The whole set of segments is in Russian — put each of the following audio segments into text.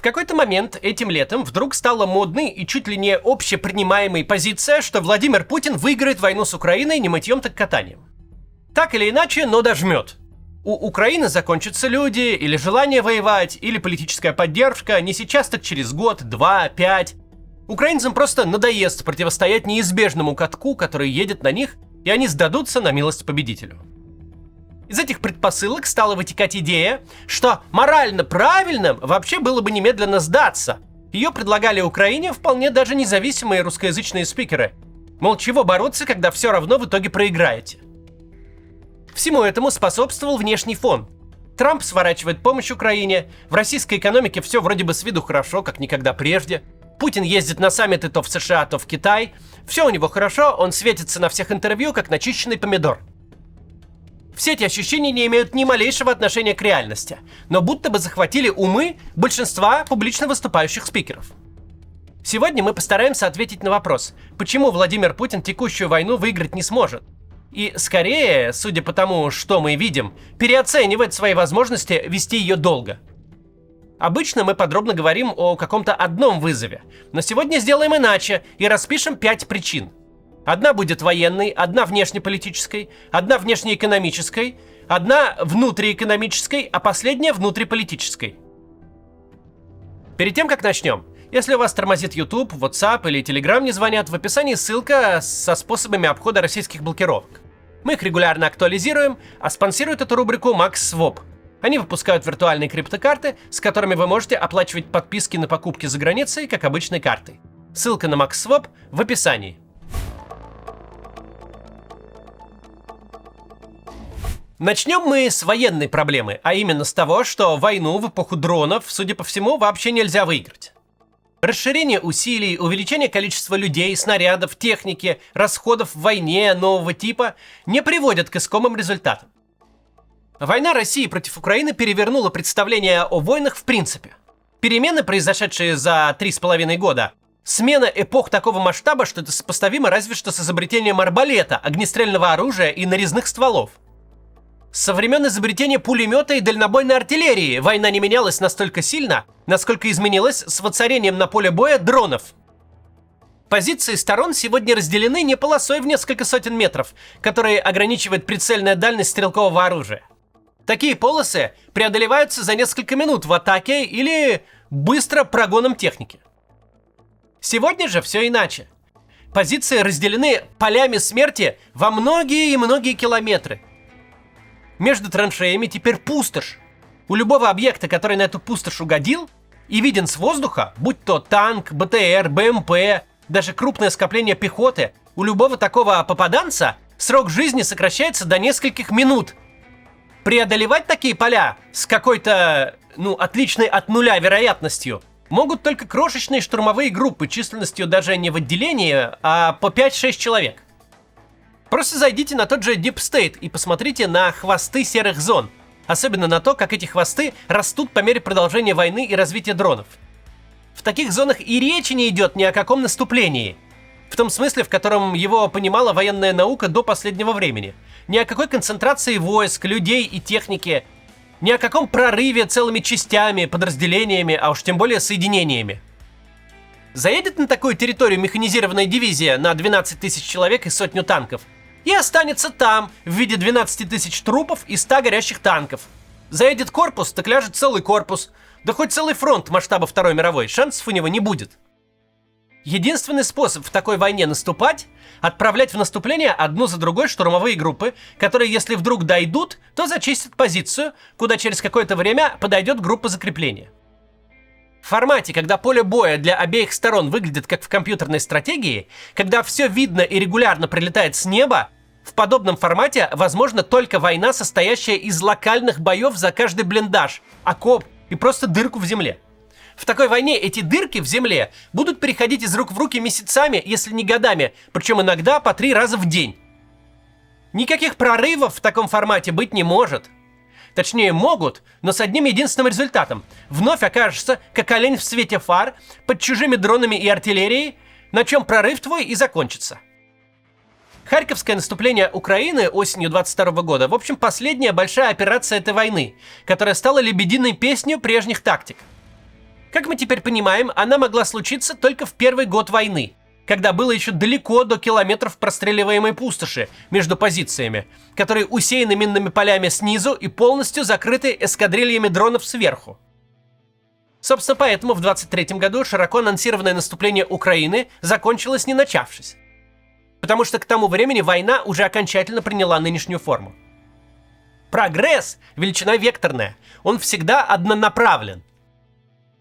какой-то момент этим летом вдруг стала модной и чуть ли не общепринимаемой позиция, что Владимир Путин выиграет войну с Украиной не мытьем, так катанием. Так или иначе, но дожмет. У Украины закончатся люди, или желание воевать, или политическая поддержка, не сейчас, так через год, 2, 5. Украинцам просто надоест противостоять неизбежному катку, который едет на них, и они сдадутся на милость победителю. Из этих предпосылок стала вытекать идея, что морально правильным вообще было бы немедленно сдаться. Ее предлагали Украине вполне даже независимые русскоязычные спикеры. Мол, чего бороться, когда все равно в итоге проиграете. Всему этому способствовал внешний фон. Трамп сворачивает помощь Украине, в российской экономике все вроде бы с виду хорошо, как никогда прежде. Путин ездит на саммиты то в США, то в Китай. Все у него хорошо, он светится на всех интервью, как начищенный помидор. Все эти ощущения не имеют ни малейшего отношения к реальности, но будто бы захватили умы большинства публично выступающих спикеров. Сегодня мы постараемся ответить на вопрос, почему Владимир Путин текущую войну выиграть не сможет. И скорее, судя по тому, что мы видим, переоценивает свои возможности вести ее долго. Обычно мы подробно говорим о каком-то одном вызове, но сегодня сделаем иначе и распишем 5 причин. Одна будет военной, одна внешнеполитической, одна внешнеэкономической, одна внутриэкономической, а последняя внутриполитической. Перед тем, как начнем, если у вас тормозит YouTube, WhatsApp или Telegram не звонят, в описании ссылка со способами обхода российских блокировок. Мы их регулярно актуализируем, а спонсирует эту рубрику MaxSwap. Они выпускают виртуальные криптокарты, с которыми вы можете оплачивать подписки на покупки за границей, как обычной картой. Ссылка на MaxSwap в описании. Начнем мы с военной проблемы, а именно с того, что войну в эпоху дронов, судя по всему, вообще нельзя выиграть. Расширение усилий, увеличение количества людей, снарядов, техники, расходов в войне нового типа не приводят к искомым результатам. Война России против Украины перевернула представление о войнах в принципе. Перемены, произошедшие за 3,5 года, смена эпох такого масштаба, что это сопоставимо разве что с изобретением арбалета, огнестрельного оружия и нарезных стволов. Со времен изобретения пулемета и дальнобойной артиллерии война не менялась настолько сильно, насколько изменилась с воцарением на поле боя дронов. Позиции сторон сегодня разделены не полосой в несколько сотен метров, которые ограничивает прицельная дальность стрелкового оружия. Такие полосы преодолеваются за несколько минут в атаке или быстро прогоном техники. Сегодня же все иначе. Позиции разделены полями смерти во многие и многие километры. Между траншеями теперь пустошь. У любого объекта, который на эту пустошь угодил и виден с воздуха, будь то танк, БТР, БМП, даже крупное скопление пехоты, у любого такого попаданца срок жизни сокращается до нескольких минут. Преодолевать такие поля с какой-то, отличной от нуля вероятностью могут только крошечные штурмовые группы численностью даже не в отделении, а по 5-6 человек. Просто зайдите на тот же Deep State и посмотрите на хвосты серых зон. Особенно на то, как эти хвосты растут по мере продолжения войны и развития дронов. В таких зонах и речи не идет ни о каком наступлении. В том смысле, в котором его понимала военная наука до последнего времени. Ни о какой концентрации войск, людей и техники. Ни о каком прорыве целыми частями, подразделениями, а уж тем более соединениями. Заедет на такую территорию механизированная дивизия на 12 тысяч человек и сотню танков и останется там в виде 12 тысяч трупов и 100 горящих танков. Заедет корпус, так ляжет целый корпус. Да хоть целый фронт масштаба Второй мировой, шансов у него не будет. Единственный способ в такой войне наступать – отправлять в наступление одну за другой штурмовые группы, которые, если вдруг дойдут, то зачистят позицию, куда через какое-то время подойдет группа закрепления. В формате, когда поле боя для обеих сторон выглядит как в компьютерной стратегии, когда все видно и регулярно прилетает с неба, в подобном формате возможна только война, состоящая из локальных боев за каждый блиндаж, окоп и просто дырку в земле. В такой войне эти дырки в земле будут переходить из рук в руки месяцами, если не годами, причем иногда по 3 раза в день. Никаких прорывов в таком формате быть не может. Точнее, могут, но с одним единственным результатом. Вновь окажешься, как олень в свете фар, под чужими дронами и артиллерией, на чем прорыв твой и закончится. Харьковское наступление Украины осенью 22 года, в общем, последняя большая операция этой войны, которая стала лебединой песней прежних тактик. Как мы теперь понимаем, она могла случиться только в первый год войны, когда было еще далеко до километров простреливаемой пустоши между позициями, которые усеяны минными полями снизу и полностью закрыты эскадрильями дронов сверху. Собственно, поэтому в 23-м году широко анонсированное наступление Украины закончилось не начавшись. Потому что к тому времени война уже окончательно приняла нынешнюю форму. Прогресс – величина векторная, он всегда однонаправлен.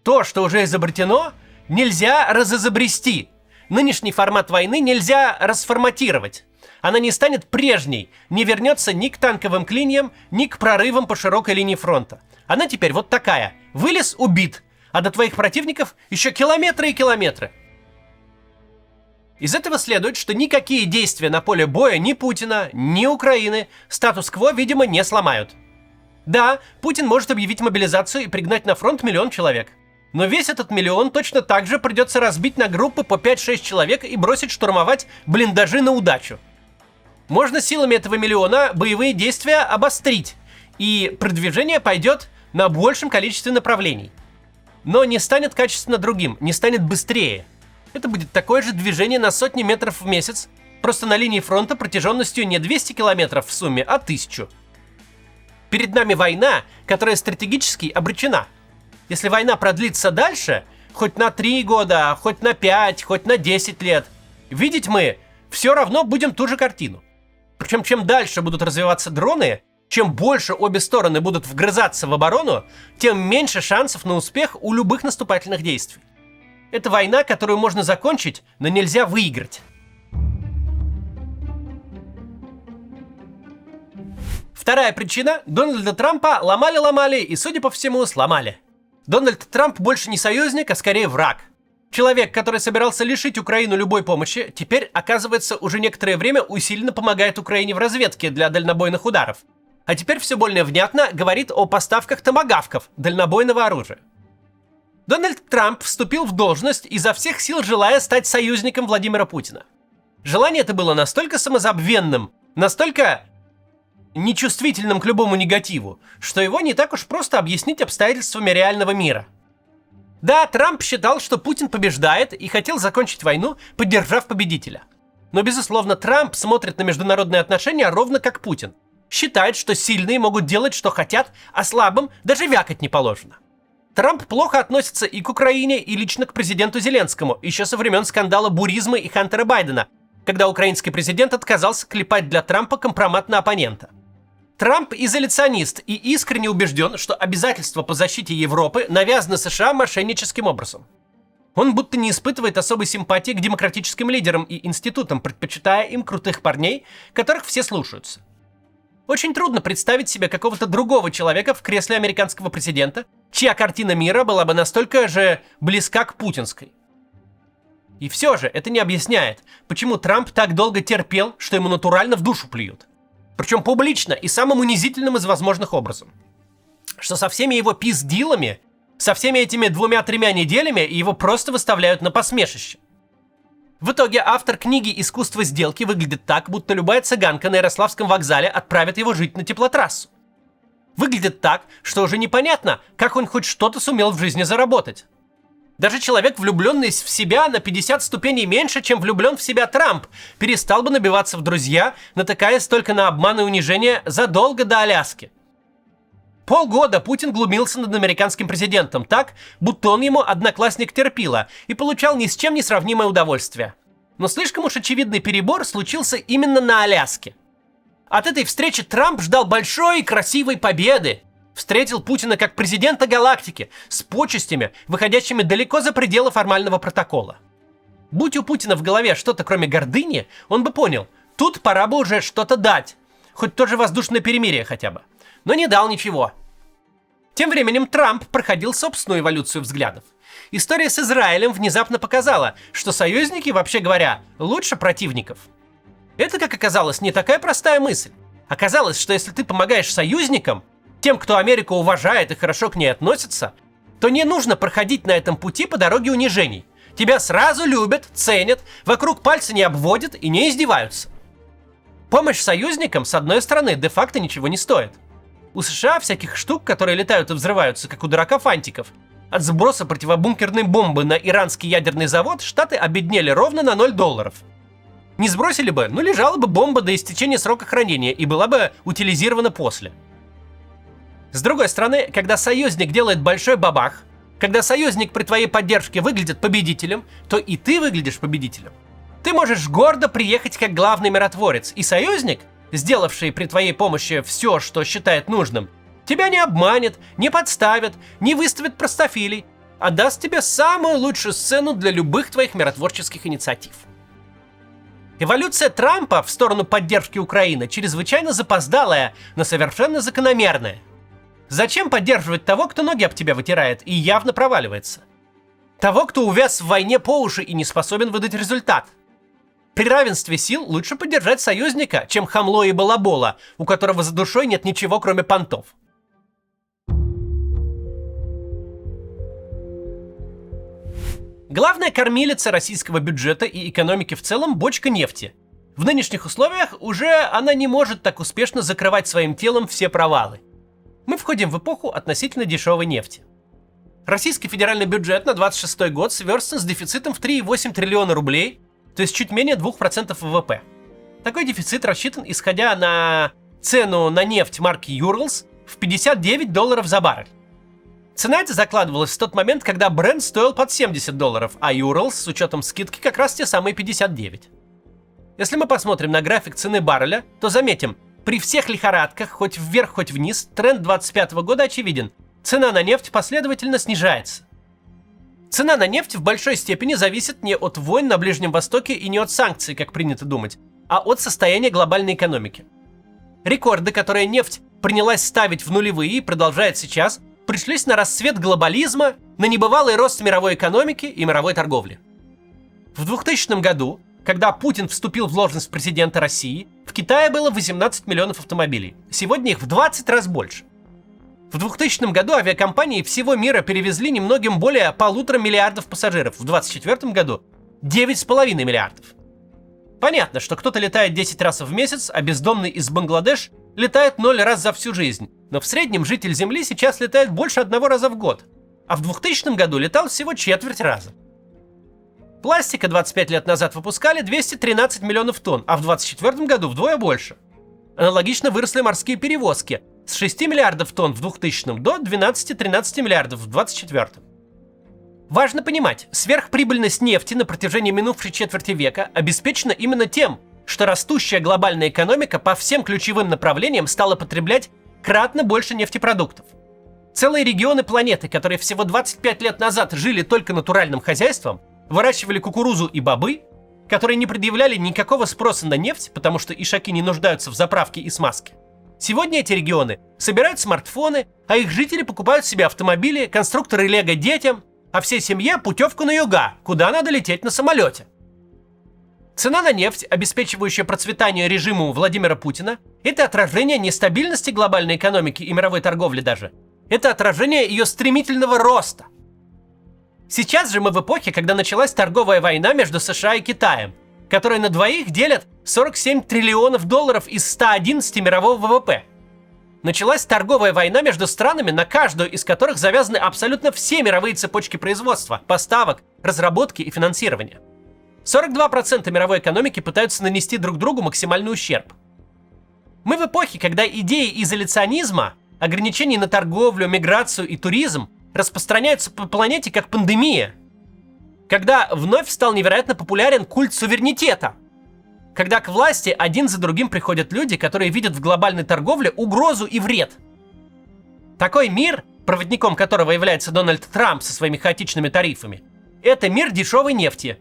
То, что уже изобретено, нельзя разизобрести. Нынешний формат войны нельзя расформатировать. Она не станет прежней, не вернется ни к танковым клиньям, ни к прорывам по широкой линии фронта. Она теперь вот такая. Вылез – убит, а до твоих противников еще километры и километры. Из этого следует, что никакие действия на поле боя ни Путина, ни Украины статус-кво, видимо, не сломают. Да, Путин может объявить мобилизацию и пригнать на фронт 1 000 000 человек. Но весь этот 1 000 000 точно так же придется разбить на группы по 5-6 человек и бросить штурмовать блиндажи на удачу. Можно силами этого 1 000 000 боевые действия обострить, и продвижение пойдет на большем количестве направлений. Но не станет качественно другим, не станет быстрее. Это будет такое же движение на сотни метров в месяц, просто на линии фронта протяженностью не 200 километров в сумме, а 1000. Перед нами война, которая стратегически обречена. Если война продлится дальше, хоть на 3 года, хоть на 5, хоть на 10 лет, видеть мы все равно будем ту же картину. Причем чем дальше будут развиваться дроны, чем больше обе стороны будут вгрызаться в оборону, тем меньше шансов на успех у любых наступательных действий. Это война, которую можно закончить, но нельзя выиграть. Вторая причина – Дональда Трампа ломали и, судя по всему, сломали. Дональд Трамп больше не союзник, а скорее враг. Человек, который собирался лишить Украину любой помощи, теперь, оказывается, уже некоторое время усиленно помогает Украине в разведке для дальнобойных ударов. А теперь все более внятно говорит о поставках томагавков, дальнобойного оружия. Дональд Трамп вступил в должность, изо всех сил желая стать союзником Владимира Путина. Желание это было настолько самозабвенным, настолько нечувствительным к любому негативу, что его не так уж просто объяснить обстоятельствами реального мира. Да, Трамп считал, что Путин побеждает и хотел закончить войну, поддержав победителя. Но, безусловно, Трамп смотрит на международные отношения ровно как Путин. Считает, что сильные могут делать, что хотят, а слабым даже вякать не положено. Трамп плохо относится и к Украине, и лично к президенту Зеленскому, еще со времен скандала Буризма и Хантера Байдена, когда украинский президент отказался клепать для Трампа компромат на оппонента. Трамп изоляционист и искренне убежден, что обязательства по защите Европы навязаны США мошенническим образом. Он будто не испытывает особой симпатии к демократическим лидерам и институтам, предпочитая им крутых парней, которых все слушаются. Очень трудно представить себе какого-то другого человека в кресле американского президента, чья картина мира была бы настолько же близка к путинской. И все же это не объясняет, почему Трамп так долго терпел, что ему натурально в душу плюют. Причем публично и самым унизительным из возможных образом. Что со всеми его пиздилами, со всеми этими 2-3 неделями его просто выставляют на посмешище. В итоге автор книги «Искусство сделки» выглядит так, будто любая цыганка на Ярославском вокзале отправит его жить на теплотрассу. Выглядит так, что уже непонятно, как он хоть что-то сумел в жизни заработать. Даже человек, влюбленный в себя на 50 ступеней меньше, чем влюблен в себя Трамп, перестал бы набиваться в друзья, натыкаясь только на обман и унижение задолго до Аляски. Полгода Путин глумился над американским президентом так, будто он ему одноклассник терпила и получал ни с чем не сравнимое удовольствие. Но слишком уж очевидный перебор случился именно на Аляске. От этой встречи Трамп ждал большой и красивой победы. Встретил Путина как президента галактики, с почестями, выходящими далеко за пределы формального протокола. Будь у Путина в голове что-то кроме гордыни, он бы понял, тут пора бы уже что-то дать. Хоть тоже воздушное перемирие хотя бы. Но не дал ничего. Тем временем Трамп проходил собственную эволюцию взглядов. История с Израилем внезапно показала, что союзники, вообще говоря, лучше противников. Это, как оказалось, не такая простая мысль. Оказалось, что если ты помогаешь союзникам, тем, кто Америку уважает и хорошо к ней относится, то не нужно проходить на этом пути по дороге унижений. Тебя сразу любят, ценят, вокруг пальца не обводят и не издеваются. Помощь союзникам, с одной стороны, де-факто ничего не стоит. У США всяких штук, которые летают и взрываются, как у дурака фантиков, от сброса противобункерной бомбы на иранский ядерный завод Штаты обеднели ровно на $0. Не сбросили бы, но лежала бы бомба до истечения срока хранения и была бы утилизирована после. С другой стороны, когда союзник делает большой бабах, когда союзник при твоей поддержке выглядит победителем, то и ты выглядишь победителем. Ты можешь гордо приехать как главный миротворец, и союзник, сделавший при твоей помощи все, что считает нужным, тебя не обманет, не подставит, не выставит простофилей, а даст тебе самую лучшую сцену для любых твоих миротворческих инициатив. Эволюция Трампа в сторону поддержки Украины чрезвычайно запоздалая, но совершенно закономерная. Зачем поддерживать того, кто ноги об тебя вытирает и явно проваливается? Того, кто увяз в войне по уши и не способен выдать результат? При равенстве сил лучше поддержать союзника, чем хамло и балабола, у которого за душой нет ничего, кроме понтов. Главная кормилица российского бюджета и экономики в целом – бочка нефти. В нынешних условиях уже она не может так успешно закрывать своим телом все провалы. Мы входим в эпоху относительно дешевой нефти. Российский федеральный бюджет на 2026 год сверстан с дефицитом в 3,8 триллиона рублей, то есть чуть менее 2% ВВП. Такой дефицит рассчитан, исходя на цену на нефть марки Urals в $59 за баррель. Цена эта закладывалась в тот момент, когда Brent стоил под $70, а Urals с учетом скидки как раз те самые 59. Если мы посмотрим на график цены барреля, то заметим, при всех лихорадках, хоть вверх, хоть вниз, тренд 2025 года очевиден. Цена на нефть последовательно снижается. Цена на нефть в большой степени зависит не от войн на Ближнем Востоке и не от санкций, как принято думать, а от состояния глобальной экономики. Рекорды, которые нефть принялась ставить в нулевые и продолжает сейчас, пришлись на расцвет глобализма, на небывалый рост мировой экономики и мировой торговли. В 2000 году, когда Путин вступил в должность президента России, в Китае было 18 миллионов автомобилей. Сегодня их в 20 раз больше. В 2000 году авиакомпании всего мира перевезли немногим более 1,5 миллиарда пассажиров. В 2024 году 9,5 миллиардов. Понятно, что кто-то летает 10 раз в месяц, а бездомный из Бангладеш летает 0 раз за всю жизнь. Но в среднем житель Земли сейчас летает больше 1 раза в год. А в 2000 году летал всего четверть раза. Пластика 25 лет назад выпускали 213 миллионов тонн, а в 2024 году вдвое больше. Аналогично выросли морские перевозки с 6 миллиардов тонн в 2000 до 12-13 миллиардов в 2024. Важно понимать, сверхприбыльность нефти на протяжении минувшей четверти века обеспечена именно тем, что растущая глобальная экономика по всем ключевым направлениям стала потреблять кратно больше нефтепродуктов. Целые регионы планеты, которые всего 25 лет назад жили только натуральным хозяйством, выращивали кукурузу и бобы, которые не предъявляли никакого спроса на нефть, потому что ишаки не нуждаются в заправке и смазке. Сегодня эти регионы собирают смартфоны, а их жители покупают себе автомобили, конструкторы лего детям, а всей семье путевку на юга, куда надо лететь на самолете. Цена на нефть, обеспечивающая процветание режиму Владимира Путина, это отражение нестабильности глобальной экономики и мировой торговли даже. Это отражение ее стремительного роста. Сейчас же мы в эпохе, когда началась торговая война между США и Китаем, которая на двоих делят 47 триллионов долларов из 111 мирового ВВП. Началась торговая война между странами, на каждую из которых завязаны абсолютно все мировые цепочки производства, поставок, разработки и финансирования. 42% мировой экономики пытаются нанести друг другу максимальный ущерб. Мы в эпохе, когда идеи изоляционизма, ограничений на торговлю, миграцию и туризм распространяются по планете как пандемия. Когда вновь стал невероятно популярен культ суверенитета. Когда к власти один за другим приходят люди, которые видят в глобальной торговле угрозу и вред. Такой мир, проводником которого является Дональд Трамп со своими хаотичными тарифами, это мир дешевой нефти.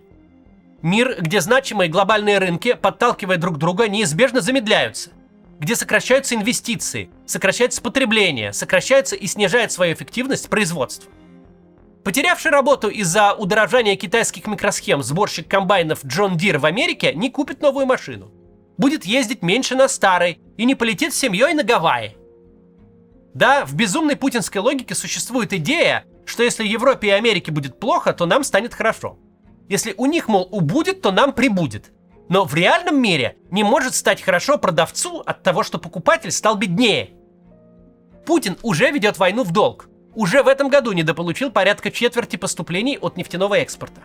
Мир, где значимые глобальные рынки, подталкивая друг друга, неизбежно замедляются. Где сокращаются инвестиции, сокращается потребление, сокращается и снижает свою эффективность производства. Потерявший работу из-за удорожания китайских микросхем сборщик комбайнов John Deere в Америке не купит новую машину. Будет ездить меньше на старой и не полетит с семьей на Гавайи. Да, в безумной путинской логике существует идея, что если Европе и Америке будет плохо, то нам станет хорошо. Если у них, мол, убудет, то нам прибудет. Но в реальном мире не может стать хорошо продавцу от того, что покупатель стал беднее. Путин уже ведет войну в долг. уже в этом году недополучил порядка четверти поступлений от нефтяного экспорта.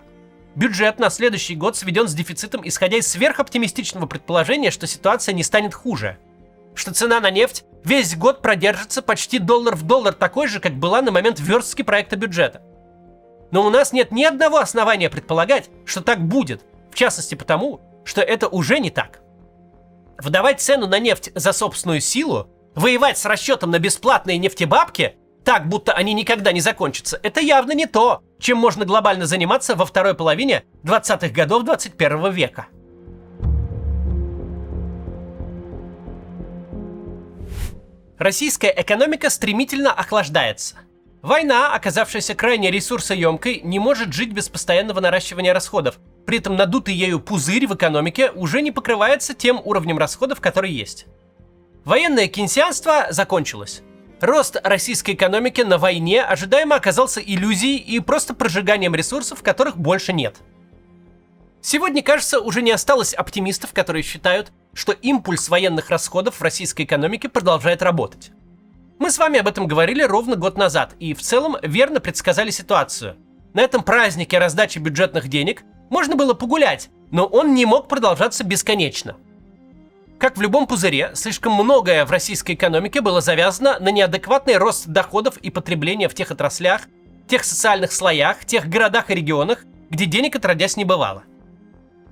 Бюджет на следующий год сведен с дефицитом, исходя из сверхоптимистичного предположения, что ситуация не станет хуже. Что цена на нефть весь год продержится почти доллар в доллар такой же, как была на момент верстки проекта бюджета. Но у нас нет ни одного основания предполагать, что так будет, в частности потому, что это уже не так. Выдавать цену на нефть за собственную силу, воевать с расчетом на бесплатные нефтебабки, так будто они никогда не закончатся, это явно не то, чем можно глобально заниматься во второй половине 20-х годов 21 века. Российская экономика стремительно охлаждается. Война, оказавшаяся крайне ресурсоемкой, не может жить без постоянного наращивания расходов. При этом надутый ею пузырь в экономике уже не покрывается тем уровнем расходов, который есть. Военное кейнсианство закончилось. Рост российской экономики на войне ожидаемо оказался иллюзией и просто прожиганием ресурсов, которых больше нет. Сегодня, кажется, уже не осталось оптимистов, которые считают, что импульс военных расходов в российской экономике продолжает работать. Мы с вами об этом говорили ровно год назад и в целом верно предсказали ситуацию. На этом празднике раздачи бюджетных денег можно было погулять, но он не мог продолжаться бесконечно. Как в любом пузыре, слишком многое в российской экономике было завязано на неадекватный рост доходов и потребления в тех отраслях, тех социальных слоях, тех городах и регионах, где денег отродясь не бывало.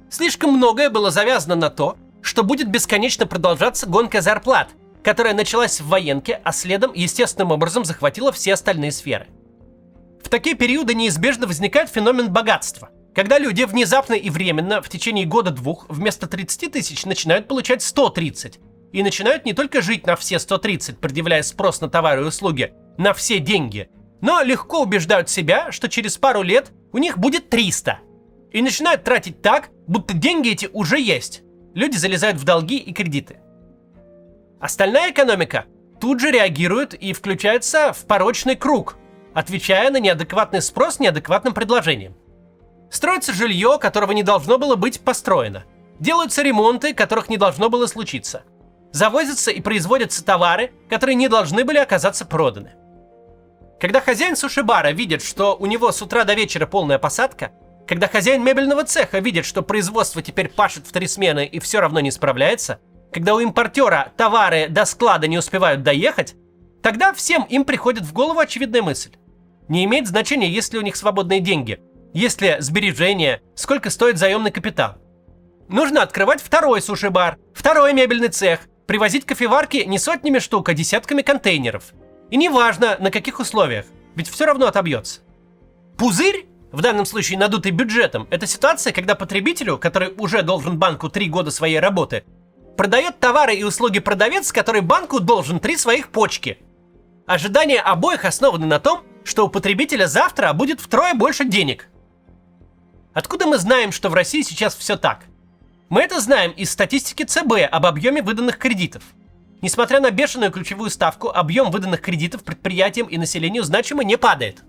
Слишком многое было завязано на то, что будет бесконечно продолжаться гонка зарплат, которая началась в военке, а следом естественным образом захватила все остальные сферы. В такие периоды неизбежно возникает феномен богатства, когда люди внезапно и временно в течение года-двух вместо 30 тысяч начинают получать 130 и начинают не только жить на все 130, предъявляя спрос на товары и услуги, на все деньги, но легко убеждают себя, что через пару лет у них будет 300 и начинают тратить так, будто деньги эти уже есть. Люди залезают в долги и кредиты. Остальная экономика тут же реагирует и включается в порочный круг, отвечая на неадекватный спрос неадекватным предложением. Строится жилье, которого не должно было быть построено. Делаются ремонты, которых не должно было случиться. Завозятся и производятся товары, которые не должны были оказаться проданы. Когда хозяин суши-бара видит, что у него с утра до вечера полная посадка, когда хозяин мебельного цеха видит, что производство теперь пашет в 3 смены и все равно не справляется, когда у импортера товары до склада не успевают доехать, тогда всем им приходит в голову очевидная мысль. Не имеет значения, есть ли у них свободные деньги, есть ли сбережения, сколько стоит заемный капитал. Нужно открывать второй суши-бар, второй мебельный цех, привозить кофеварки не сотнями штук, а десятками контейнеров. И неважно, на каких условиях, ведь все равно отобьется. Пузырь, в данном случае надутый бюджетом, это ситуация, когда потребителю, который уже должен банку 3 года своей работы, продает товары и услуги продавец, который банку должен 3 своих почки. Ожидания обоих основаны на том, что у потребителя завтра будет втрое больше денег. Откуда мы знаем, что в России сейчас все так? Мы это знаем из статистики ЦБ об объеме выданных кредитов. Несмотря на бешеную ключевую ставку, объем выданных кредитов предприятиям и населению значимо не падает.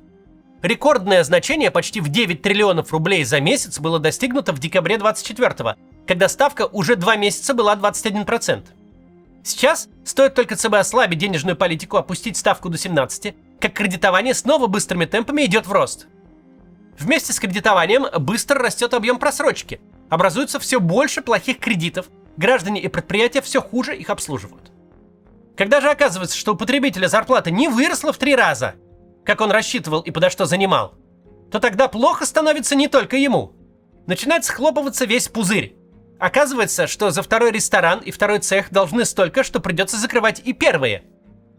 Рекордное значение почти в 9 триллионов рублей за месяц было достигнуто в декабре 24-го, когда ставка уже 2 месяца была 21%. Сейчас, стоит только ЦБ ослабить денежную политику, опустить ставку до 17, как кредитование снова быстрыми темпами идет в рост. Вместе с кредитованием быстро растет объем просрочки, образуется все больше плохих кредитов, граждане и предприятия все хуже их обслуживают. Когда же оказывается, что у потребителя зарплата не выросла в 3 раза, как он рассчитывал и подо что занимал, то тогда плохо становится не только ему. Начинает схлопываться весь пузырь. Оказывается, что за второй ресторан и второй цех должны столько, что придется закрывать и первые.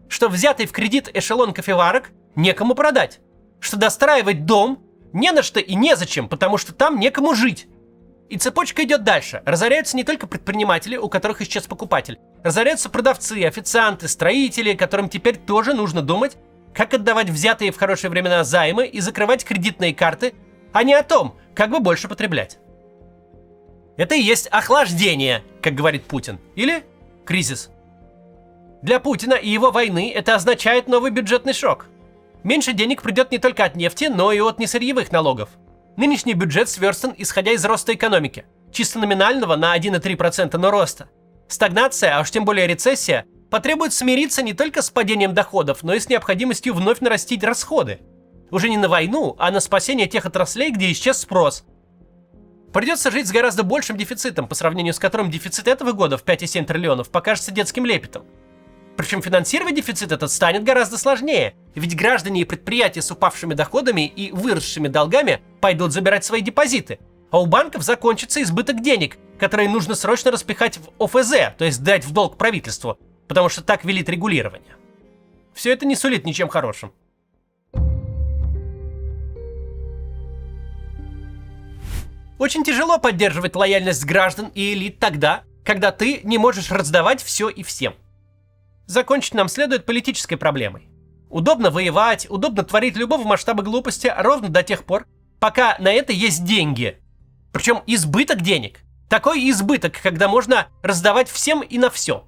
Что взятый в кредит эшелон кофеварок некому продать. Что достраивать дом не на что и незачем, потому что там некому жить. И цепочка идет дальше. Разоряются не только предприниматели, у которых исчез покупатель. Разоряются продавцы, официанты, строители, которым теперь тоже нужно думать, как отдавать взятые в хорошие времена займы и закрывать кредитные карты, а не о том, как бы больше потреблять. Это и есть охлаждение, как говорит Путин, или кризис. Для Путина и его войны это означает новый бюджетный шок. Меньше денег придет не только от нефти, но и от несырьевых налогов. Нынешний бюджет сверстан, исходя из роста экономики. Чисто номинального на 1,3%, но роста. Стагнация, а уж тем более рецессия, потребует смириться не только с падением доходов, но и с необходимостью вновь нарастить расходы. Уже не на войну, а на спасение тех отраслей, где исчез спрос. Придется жить с гораздо большим дефицитом, по сравнению с которым дефицит этого года в 5,7 триллионов покажется детским лепетом. Причем финансировать дефицит этот станет гораздо сложнее, ведь граждане и предприятия с упавшими доходами и выросшими долгами пойдут забирать свои депозиты, а у банков закончится избыток денег, которые нужно срочно распихать в ОФЗ, то есть дать в долг правительству, потому что так велит регулирование. Все это не сулит ничем хорошим. Очень тяжело поддерживать лояльность граждан и элит тогда, когда ты не можешь раздавать все и всем. Закончить нам следует политической проблемой. Удобно воевать, удобно творить любого масштаба глупости ровно до тех пор, пока на это есть деньги. Причем избыток денег. Такой избыток, когда можно раздавать всем и на все.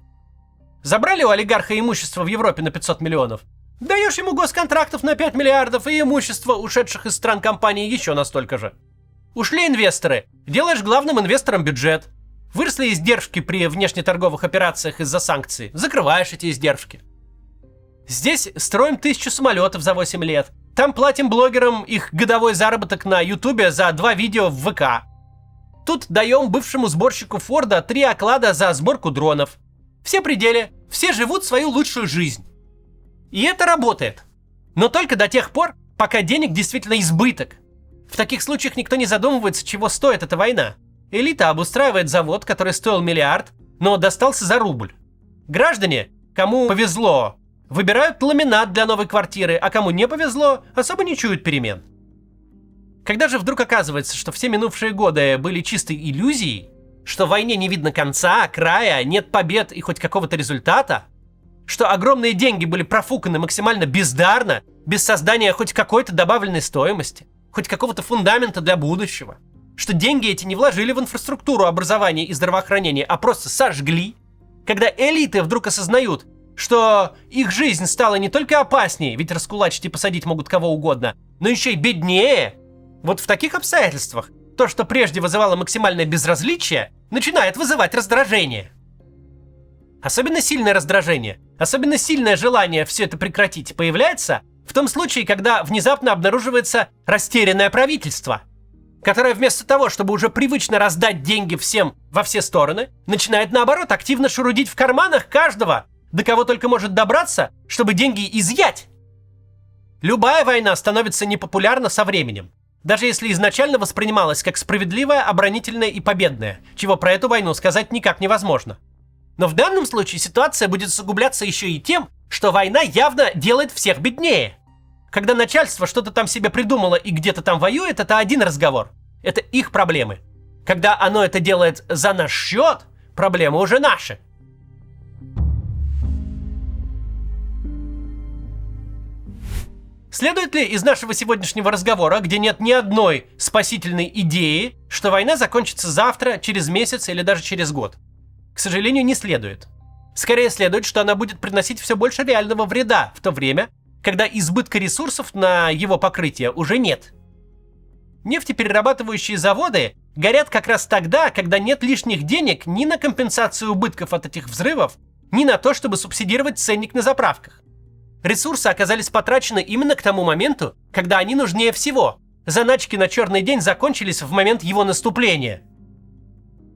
Забрали у олигарха имущество в Европе на 500 миллионов. Даешь ему госконтрактов на 5 миллиардов и имущество ушедших из стран компаний еще на столько же. Ушли инвесторы. Делаешь главным инвестором бюджет. Выросли издержки при внешнеторговых операциях из-за санкций. Закрываешь эти издержки. Здесь строим 1000 самолетов за 8 лет. Там платим блогерам их годовой заработок на Ютубе за 2 видео в ВК. Тут даем бывшему сборщику Форда 3 оклада за сборку дронов. Все пределы. Все живут свою лучшую жизнь. И это работает. Но только до тех пор, пока денег действительно избыток. В таких случаях никто не задумывается, чего стоит эта война. Элита обустраивает завод, который стоил миллиард, но достался за рубль. Граждане, кому повезло, выбирают ламинат для новой квартиры, а кому не повезло, особо не чуют перемен. Когда же вдруг оказывается, что все минувшие годы были чистой иллюзией, что в войне не видно конца, края, нет побед и хоть какого-то результата, что огромные деньги были профуканы максимально бездарно, без создания хоть какой-то добавленной стоимости, хоть какого-то фундамента для будущего, что деньги эти не вложили в инфраструктуру образования и здравоохранения, а просто сожгли, когда элиты вдруг осознают, что их жизнь стала не только опаснее, ведь раскулачить и посадить могут кого угодно, но еще и беднее, вот в таких обстоятельствах то, что прежде вызывало максимальное безразличие, начинает вызывать раздражение. Особенно сильное раздражение, особенно сильное желание все это прекратить появляется в том случае, когда внезапно обнаруживается растерянное правительство, которое вместо того, чтобы уже привычно раздать деньги всем во все стороны, начинает наоборот активно шурудить в карманах каждого, до кого только может добраться, чтобы деньги изъять. Любая война становится непопулярна со временем, даже если изначально воспринималась как справедливая, оборонительная и победная, чего про эту войну сказать никак невозможно. Но в данном случае ситуация будет усугубляться еще и тем, что война явно делает всех беднее. Когда начальство что-то там себе придумало и где-то там воюет, это один разговор. Это их проблемы. Когда оно это делает за наш счет, проблемы уже наши. Следует ли из нашего сегодняшнего разговора, где нет ни одной спасительной идеи, что война закончится завтра, через месяц или даже через год? К сожалению, не следует. Скорее следует, что она будет приносить все больше реального вреда в то время, когда избытка ресурсов на его покрытие уже нет. Нефтеперерабатывающие заводы горят как раз тогда, когда нет лишних денег ни на компенсацию убытков от этих взрывов, ни на то, чтобы субсидировать ценник на заправках. Ресурсы оказались потрачены именно к тому моменту, когда они нужнее всего. Заначки на черный день закончились в момент его наступления.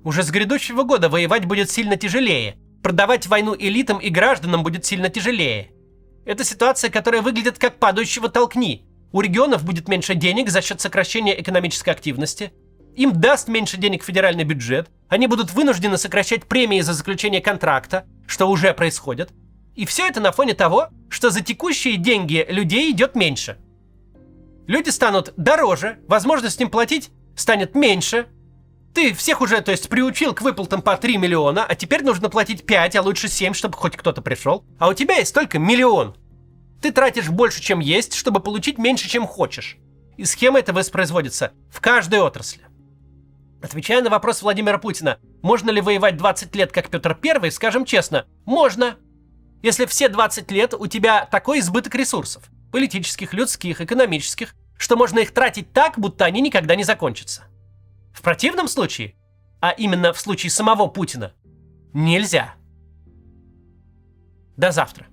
Уже с грядущего года воевать будет сильно тяжелее. Продавать войну элитам и гражданам будет сильно тяжелее. Это ситуация, которая выглядит как падающего толкни. У регионов будет меньше денег за счет сокращения экономической активности. Им даст меньше денег федеральный бюджет. Они будут вынуждены сокращать премии за заключение контракта, что уже происходит. И все это на фоне того, что за текущие деньги людей идет меньше. Люди станут дороже, возможность им платить станет меньше. Ты всех уже, то есть, приучил к выплатам по 3 миллиона, а теперь нужно платить 5, а лучше 7, чтобы хоть кто-то пришел. А у тебя есть только 1 миллион. Ты тратишь больше, чем есть, чтобы получить меньше, чем хочешь. И схема эта воспроизводится в каждой отрасли. Отвечая на вопрос Владимира Путина, можно ли воевать 20 лет, как Петр I, скажем честно, можно. Если все 20 лет у тебя такой избыток ресурсов, политических, людских, экономических, что можно их тратить так, будто они никогда не закончатся. В противном случае, а именно в случае самого Путина, нельзя. До завтра.